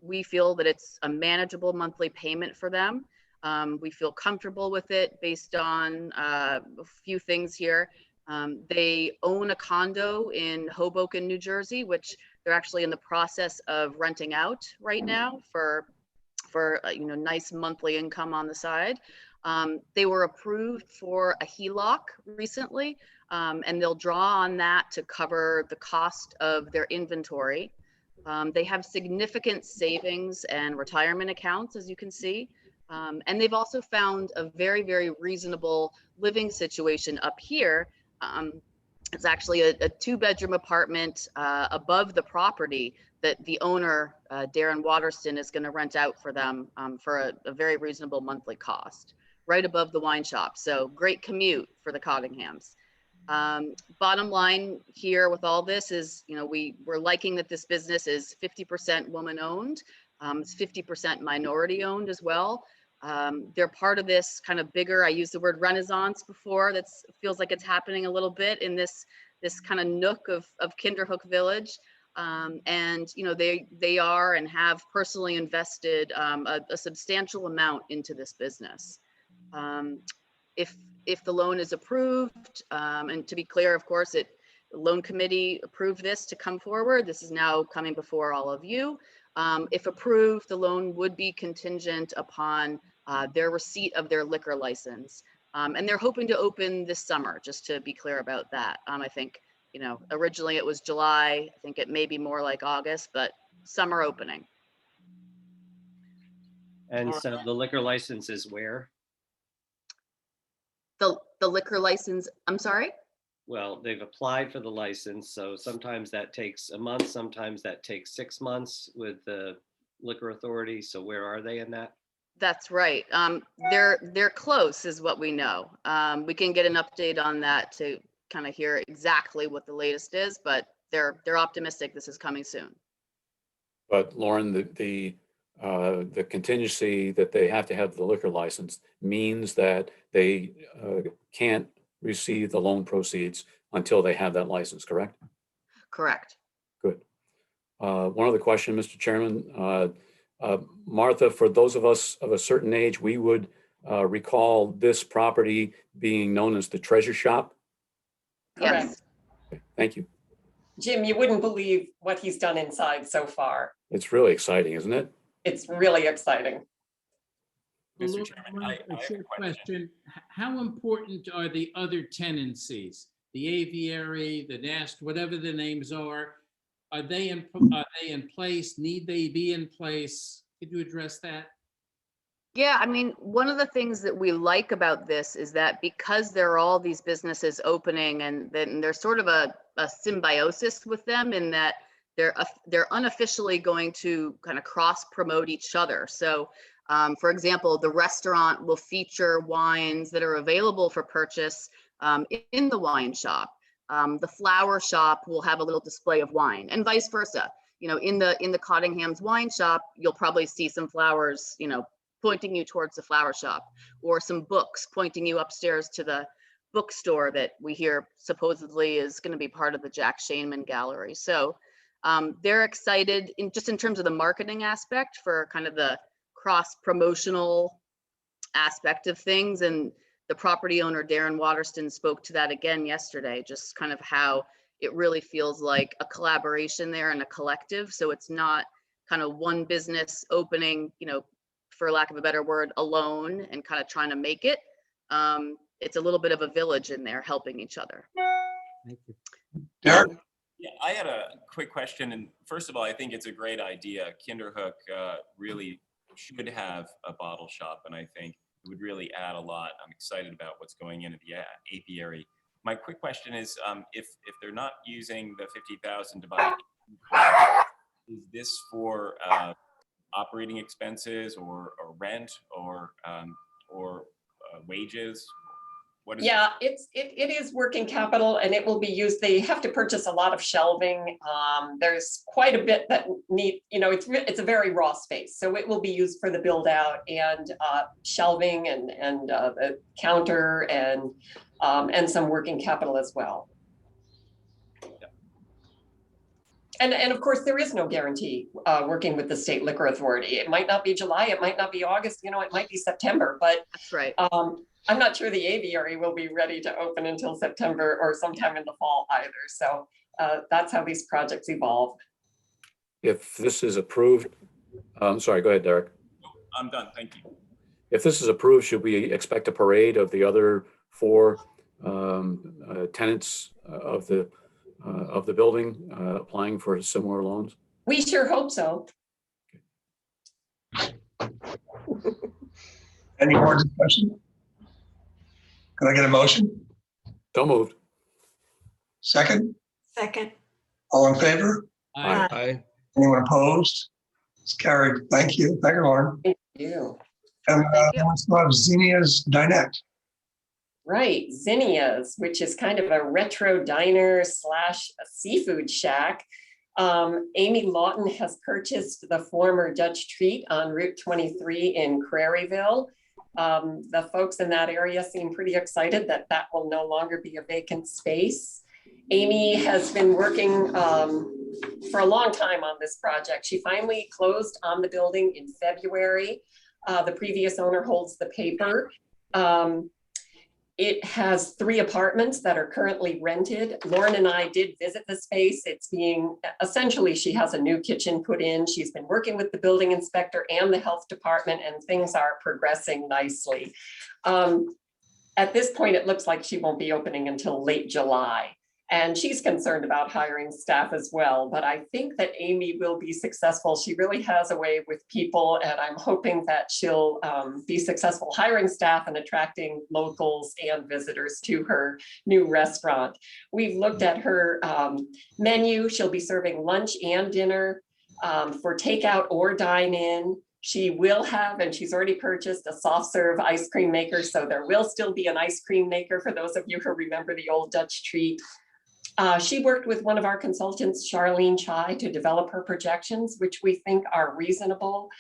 We feel that it's a manageable monthly payment for them. We feel comfortable with it based on a few things here. They own a condo in Hoboken, New Jersey, which they're actually in the process of renting out right now for nice monthly income on the side. They were approved for a HELOC recently, and they'll draw on that to cover the cost of their inventory. They have significant savings and retirement accounts, as you can see. And they've also found a very, very reasonable living situation up here. It's actually a 2-bedroom apartment above the property that the owner, Darren Waterston, is going to rent out for them for a very reasonable monthly cost, right above the wine shop. So great commute for the Cottinghams. Bottom line here with all this is, we're liking that this business is 50% woman owned. It's 50% minority owned as well. They're part of this kind of bigger, I used the word renaissance before, that feels like it's happening a little bit in this kind of nook of Kinderhook Village. And they are and have personally invested a substantial amount into this business. If the loan is approved, and to be clear, of course, the loan committee approved this to come forward. This is now coming before all of you. If approved, the loan would be contingent upon their receipt of their liquor license. And they're hoping to open this summer, just to be clear about that. I think, originally it was July. I think it may be more like August, but summer opening. And so the liquor license is where? The liquor license, I'm sorry? Well, they've applied for the license, so sometimes that takes a month, sometimes that takes 6 months with the liquor authority. So where are they in that? That's right. They're close is what we know. We can get an update on that to kind of hear exactly what the latest is, but they're optimistic this is coming soon. But Lauren, the contingency that they have to have the liquor license means that they can't receive the loan proceeds until they have that license, correct? Correct. Good. One other question, Mr. Chairman. Martha, for those of us of a certain age, we would recall this property being known as the Treasure Shop. Yes. Okay, thank you. Jim, you wouldn't believe what he's done inside so far. It's really exciting, isn't it? It's really exciting. Mr. Chairman, a short question. How important are the other tenancies? The aviary, the nest, whatever the names are they in place? Need they be in place? Could you address that? Yeah, I mean, one of the things that we like about this is that because there are all these businesses opening, and then there's sort of a symbiosis with them in that they're unofficially going to kind of cross promote each other. So for example, the restaurant will feature wines that are available for purchase in the wine shop. The flower shop will have a little display of wine, and vice versa. In the Cottingham's wine shop, you'll probably see some flowers, pointing you towards the flower shop, or some books pointing you upstairs to the bookstore that we hear supposedly is going to be part of the Jack Shainman Gallery. So they're excited in terms of the marketing aspect for kind of the cross promotional aspect of things. And the property owner, Darren Waterston, spoke to that again yesterday, just kind of how it really feels like a collaboration there and a collective. So it's not kind of one business opening, for lack of a better word, alone and kind of trying to make it. It's a little bit of a village in there helping each other. Thank you. Derek? Yeah, I had a quick question. And first of all, I think it's a great idea. Kinderhook really should have a bottle shop, and I think it would really add a lot. I'm excited about what's going into the apiary. My quick question is, if they're not using the 50,000 to buy, is this for operating expenses or rent or wages? What is Yeah, it is working capital and it will be used. They have to purchase a lot of shelving. There's quite a bit that it's a very raw space. So it will be used for the build out and shelving and the counter and some working capital as well. And of course, there is no guarantee working with the State Liquor Authority. It might not be July, it might not be August, it might be September, but That's right. I'm not sure the aviary will be ready to open until September or sometime in the fall either. So that's how these projects evolve. If this is approved, I'm sorry, go ahead, Derek. I'm done. Thank you. If this is approved, should we expect a parade of the other 4 tenants of the building applying for similar loans? We sure hope so. Any more discussion? Can I get a motion? So moved. Second? Second. All in favor? Aye. Aye. Anyone opposed? It's carried. Thank you. Thank you, Lauren. Thank you. And Thank you. let's have Zinnia's Dinette. Right, Zinnia's, which is kind of a retro diner / a seafood shack. Amy Lawton has purchased the former Dutch Treat on Route 23 in Craryville. The folks in that area seem pretty excited that that will no longer be a vacant space. Amy has been working for a long time on this project. She finally closed on the building in February. The previous owner holds the paper. It has 3 apartments that are currently rented. Lauren and I did visit the space. It's being, essentially, she has a new kitchen put in. She's been working with the building inspector and the health department, and things are progressing nicely. At this point, it looks like she won't be opening until late July. And she's concerned about hiring staff as well, but I think that Amy will be successful. She really has a way with people, and I'm hoping that she'll be successful hiring staff and attracting locals and visitors to her new restaurant. We've looked at her menu. She'll be serving lunch and dinner for takeout or dine-in. She will have, and she's already purchased, a soft serve ice cream maker, so there will still be an ice cream maker for those of you who remember the old Dutch Treat. She worked with one of our consultants, Charlene Chai, to develop her projections, which we think are reasonable.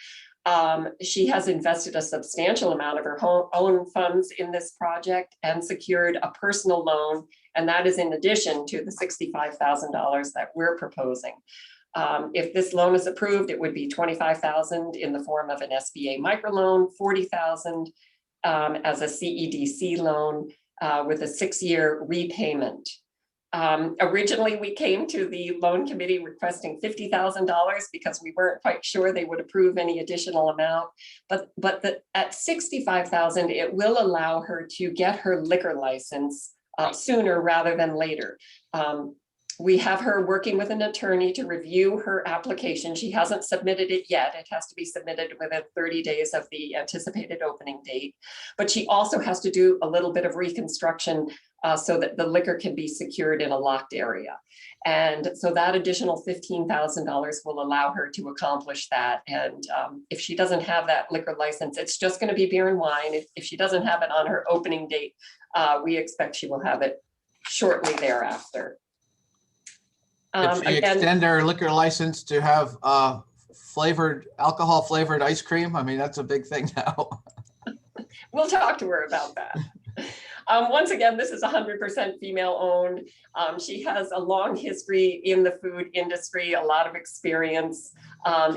She has invested a substantial amount of her own funds in this project and secured a personal loan, and that is in addition to the $65,000 that we're proposing. If this loan is approved, it would be $25,000 in the form of an SBA microloan, $40,000 as a CEDC loan with a 6-year repayment. Originally, we came to the loan committee requesting $50,000 because we weren't quite sure they would approve any additional amount. But at $65,000, it will allow her to get her liquor license sooner rather than later. We have her working with an attorney to review her application. She hasn't submitted it yet. It has to be submitted within 30 days of the anticipated opening date. But she also has to do a little bit of reconstruction so that the liquor can be secured in a locked area. And so that additional $15,000 will allow her to accomplish that. And if she doesn't have that liquor license, it's just going to be beer and wine. If she doesn't have it on her opening date, we expect she will have it shortly thereafter. If she Again, extend her liquor license to have alcohol flavored ice cream, I mean, that's a big thing now. we'll talk to her about that. Once again, this is 100% female owned. She has a long history in the food industry, a lot of experience.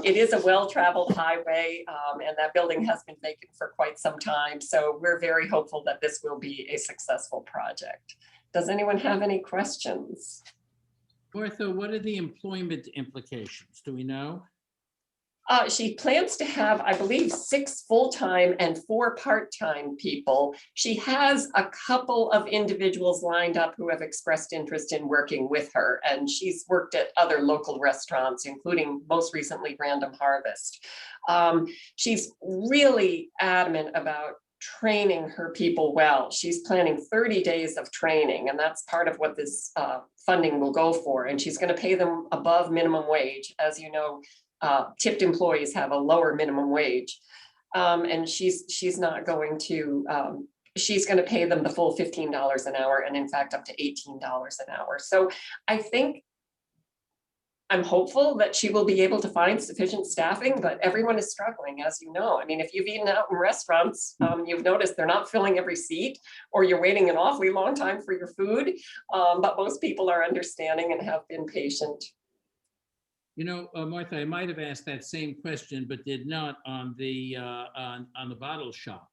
It is a well-traveled highway, and that building has been vacant for quite some time. So we're very hopeful that this will be a successful project. Does anyone have any questions? Martha, what are the employment implications? Do we know? She plans to have, I believe, 6 full-time and 4 part-time people. She has a couple of individuals lined up who have expressed interest in working with her, and she's worked at other local restaurants, including most recently Random Harvest. She's really adamant about training her people well. She's planning 30 days of training, and that's part of what this funding will go for. And she's going to pay them above minimum wage. As you know, tipped employees have a lower minimum wage. And she's not going to she's going to pay them the full $15 an hour, and in fact, up to $18 an hour. So I think I'm hopeful that she will be able to find sufficient staffing, but everyone is struggling, as you know. I mean, if you've eaten out in restaurants, you've noticed they're not filling every seat, or you're waiting an awfully long time for your food. But most people are understanding and have been patient. You know, Martha, I might have asked that same question, but did not on the bottle shop,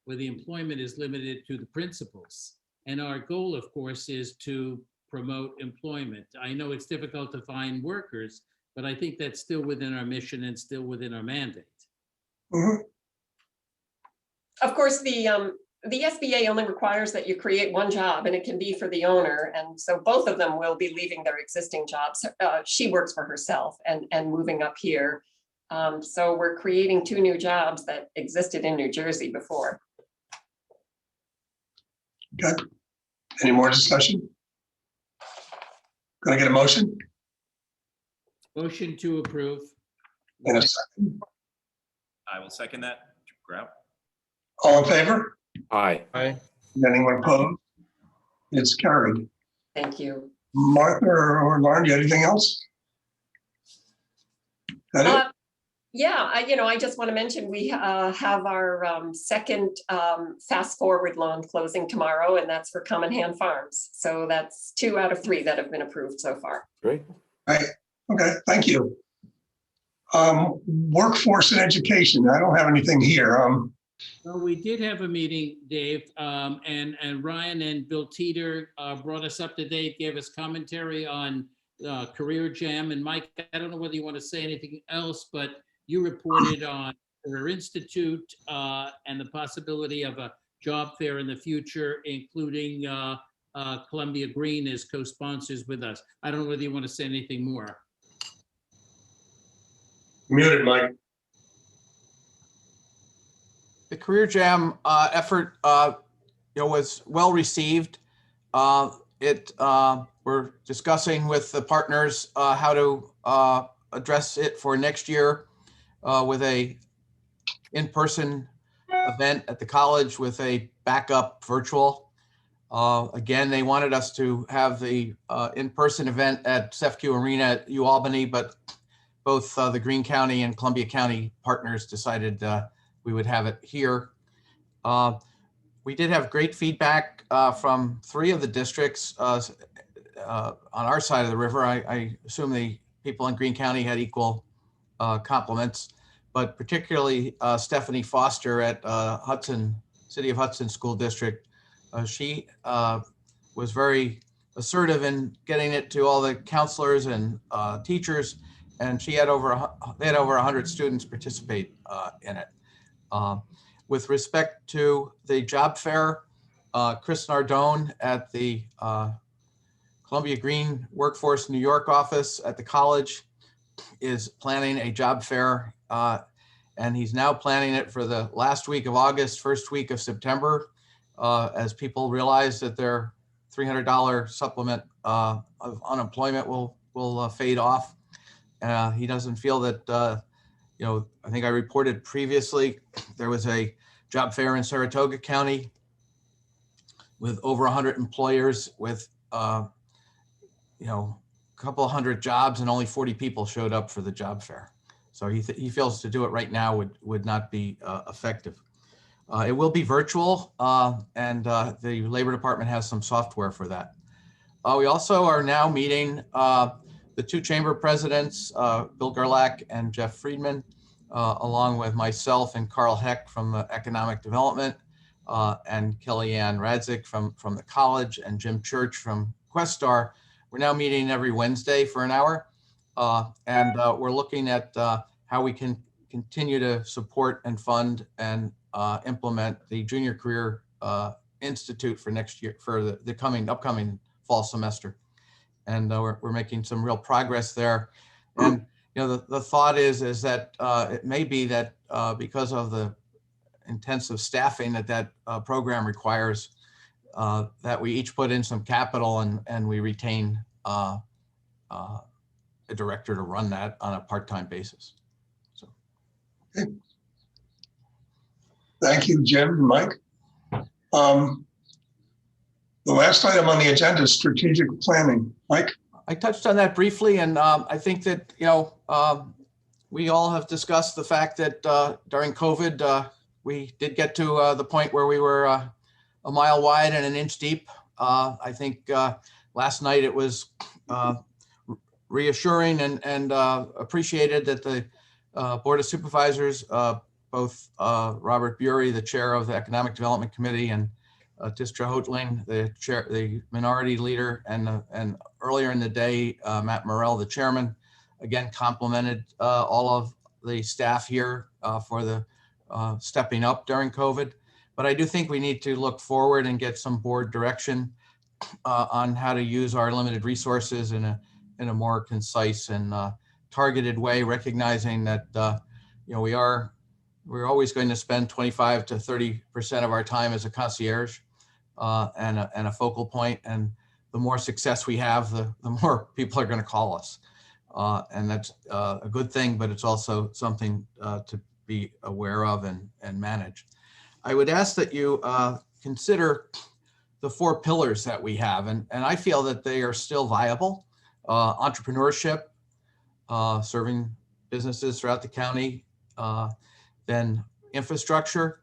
where the employment is limited to the principals. And our goal, of course, is to promote employment. I know it's difficult to find workers, but I think that's still within our mission and still within our mandate. Mhm. Of course, the SBA only requires that you create one job, and it can be for the owner. And so both of them will be leaving their existing jobs. She works for herself and moving up here. So we're creating 2 new jobs that existed in New Jersey before. Okay. Any more discussion? Can I get a motion? Motion to approve. In a second. I will second that. Grout. All in favor? Aye. Anyone opposed? It's carried. Thank you. Martha or Lauren, do you have anything else? That it? Yeah, I just want to mention we have our second fast forward loan closing tomorrow, and that's for Common Hand Farms. So that's 2 out of 3 that have been approved so far. Great. Right. Okay, thank you. Workforce and education. I don't have anything here. Well, we did have a meeting, Dave, and Ryan and Bill Teeter brought us up to date, gave us commentary on Career Jam. And Mike, I don't know whether you want to say anything else, but you reported on Career Institute and the possibility of a job fair in the future, including Columbia Green as co-sponsors with us. I don't know whether you want to say anything more. Muted, Mike. The Career Jam effort, was well received. We're discussing with the partners how to address it for next year with a in-person event at the college with a backup virtual. Again, they wanted us to have the in-person event at CEFCU Arena at UAlbany, but both the Greene County and Columbia County partners decided we would have it here. We did have great feedback from 3 of the districts on our side of the river. I assume the people in Greene County had equal compliments, but particularly Stephanie Foster at City of Hudson School District. She was very assertive in getting it to all the counselors and teachers, and they had over 100 students participate in it. With respect to the job fair, Chris Nardone at the Columbia Green Workforce New York office at the college is planning a job fair, and he's now planning it for the last week of August, first week of September, as people realize that their $300 supplement of unemployment will fade off. He doesn't feel that, I think I reported previously, there was a job fair in Saratoga County with over 100 employers with, a couple hundred jobs, and only 40 people showed up for the job fair. So he feels to do it right now would not be effective. It will be virtual, and the Labor Department has some software for that. We also are now meeting the 2 chamber presidents, Bill Gerlach and Jeff Friedman, along with myself and Carl Heck from Economic Development, and Kellyanne Radzik from the college, and Jim Church from Questar. We're now meeting every Wednesday for an hour, and we're looking at how we can continue to support and fund and implement the Junior Career Institute for next year, for the upcoming fall semester. And we're making some real progress there. And the thought is that it may be that because of the intensive staffing that program requires, that we each put in some capital and we retain a director to run that on a part-time basis. Thank you, Jim and Mike. The last item on the agenda is strategic planning. Mike? I touched on that briefly, and I think that, we all have discussed the fact that during COVID, we did get to the point where we were a mile wide and an inch deep. I think last night it was reassuring and appreciated that the Board of Supervisors, both Robert Bury, the chair of the Economic Development Committee, and Distra Hoetling, the minority leader, and earlier in the day, Matt Morrell, the chairman, again complimented all of the staff here for the stepping up during COVID. But I do think we need to look forward and get some board direction on how to use our limited resources in a more concise and targeted way, recognizing that we're always going to spend 25 to 30% of our time as a concierge and a focal point. And the more success we have, the more people are going to call us. And that's a good thing, but it's also something to be aware of and manage. I would ask that you consider the 4 pillars that we have, and I feel that they are still viable. Entrepreneurship, serving businesses throughout the county, then infrastructure,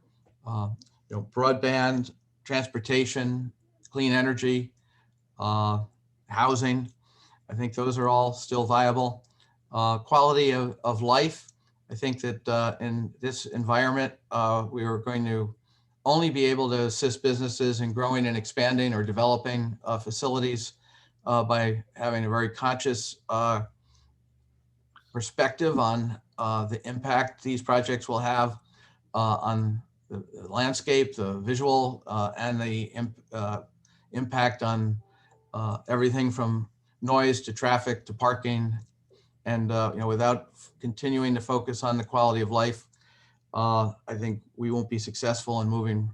broadband, transportation, clean energy, housing. I think those are all still viable. Quality of life. I think that in this environment, we are going to only be able to assist businesses in growing and expanding or developing facilities by having a very conscious perspective on the impact these projects will have on the landscape, the visual, and the impact on everything from noise to traffic to parking. And without continuing to focus on the quality of life, I think we won't be successful in moving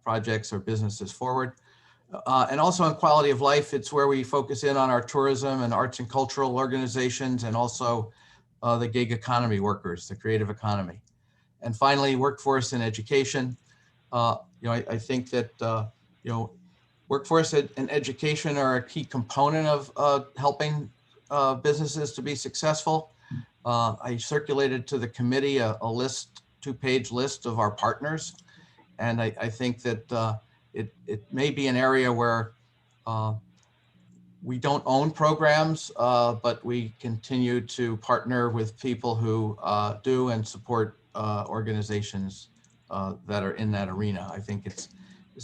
projects or businesses forward. And also on quality of life, it's where we focus in on our tourism and arts and cultural organizations, and also the gig economy workers, the creative economy. And finally, workforce and education. I think that workforce and education are a key component of helping businesses to be successful. I circulated to the committee a list, 2-page list of our partners. And I think that it may be an area where we don't own programs, but we continue to partner with people who do and support organizations that are in that arena. I think it's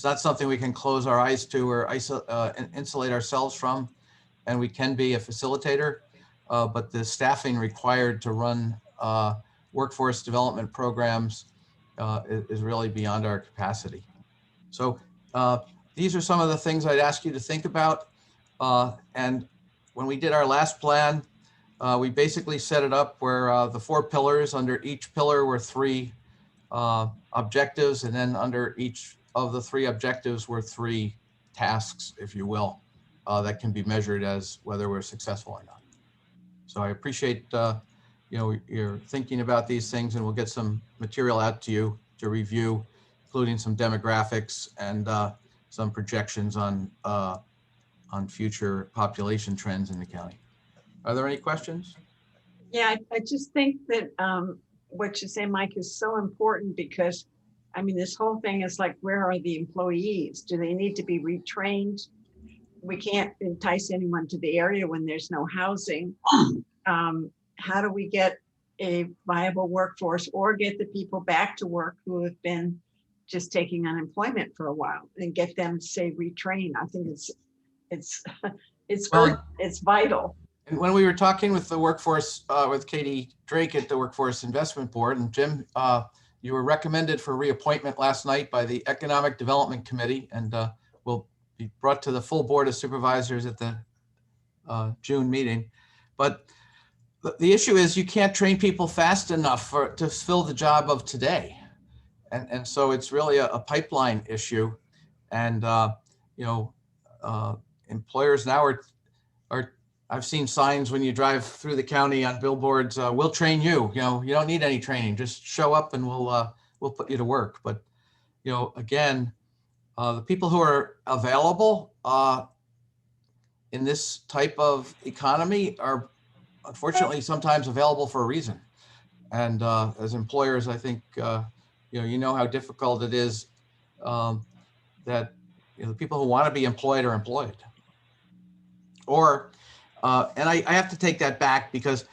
not something we can close our eyes to or insulate ourselves from, and we can be a facilitator, but the staffing required to run workforce development programs is really beyond our capacity. So these are some of the things I'd ask you to think about. And when we did our last plan, we basically set it up where the 4 pillars, under each pillar were 3 objectives, and then under each of the 3 objectives were 3 tasks, if you will, that can be measured as whether we're successful or not. So I appreciate you're thinking about these things, and we'll get some material out to you to review, including some demographics and some projections on future population trends in the county. Are there any questions? Yeah, I just think that what you say, Mike, is so important, because I mean, this whole thing is like, where are the employees? Do they need to be retrained? We can't entice anyone to the area when there's no housing. How do we get a viable workforce, or get the people back to work who have been just taking unemployment for a while, and get them, say, retrained? I think it's vital. And when we were talking with the workforce, with Katie Drake at the Workforce Investment Board, and Jim, you were recommended for reappointment last night by the Economic Development Committee, and will be brought to the full Board of Supervisors at the June meeting. But the issue is you can't train people fast enough to fill the job of today. And so it's really a pipeline issue. And, employers now are, I've seen signs when you drive through the county on billboards, we'll train you, you don't need any training, just show up and we'll put you to work. But, again, The people who are available in this type of economy are unfortunately sometimes available for a reason. And as employers, I think, you know how difficult it is that the people who want to be employed are employed. Or, and I have to take that back because,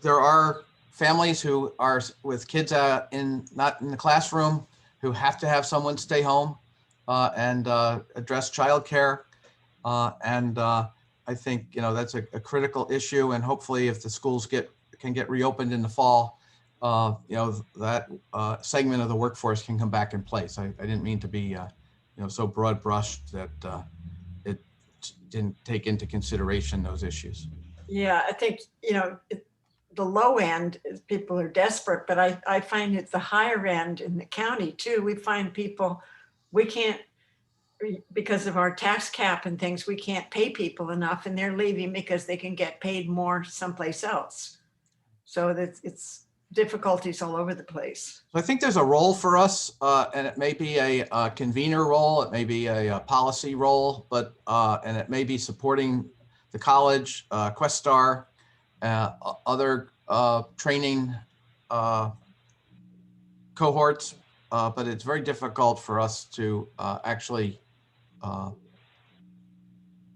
there are families who are with kids not in the classroom who have to have someone stay home and address childcare. And I think, that's a critical issue. And hopefully if the schools can get reopened in the fall, that segment of the workforce can come back in place. I didn't mean to be, so broad brushed that it didn't take into consideration those issues. Yeah, I think, the low end is people are desperate, but I find it's the higher end in the county too. We find people, we can't, because of our tax cap and things, we can't pay people enough and they're leaving because they can get paid more someplace else. So it's difficulties all over the place. So I think there's a role for us, and it may be a convener role, it may be a policy role, but and it may be supporting the college, Questar, other training cohorts, but it's very difficult for us to actually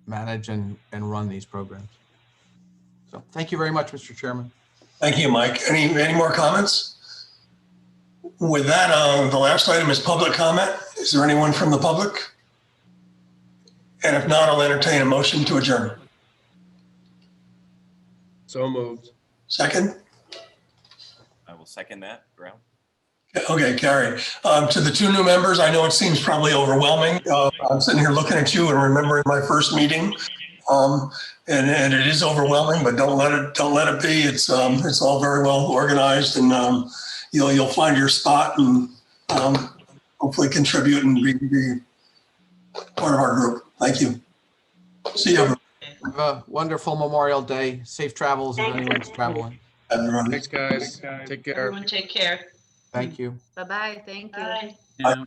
manage and run these programs. So thank you very much, Mr. Chairman. Thank you, Mike. Any more comments? With that, the last item is public comment. Is there anyone from the public? And if not, I'll entertain a motion to adjourn. So moved. Second? I will second that, Brown. Okay, carried. To the two new members, I know it seems probably overwhelming. I'm sitting here looking at you and remembering my first meeting. And it is overwhelming, but don't let it be. It's all very well organized, and you'll find your spot and hopefully contribute and be part of our group. Thank you. See you. Have a wonderful Memorial Day. Safe travels if anyone's traveling. Thanks, guys. Take care. Everyone take care. Thank you. Bye-bye. Thank you. Bye. Now,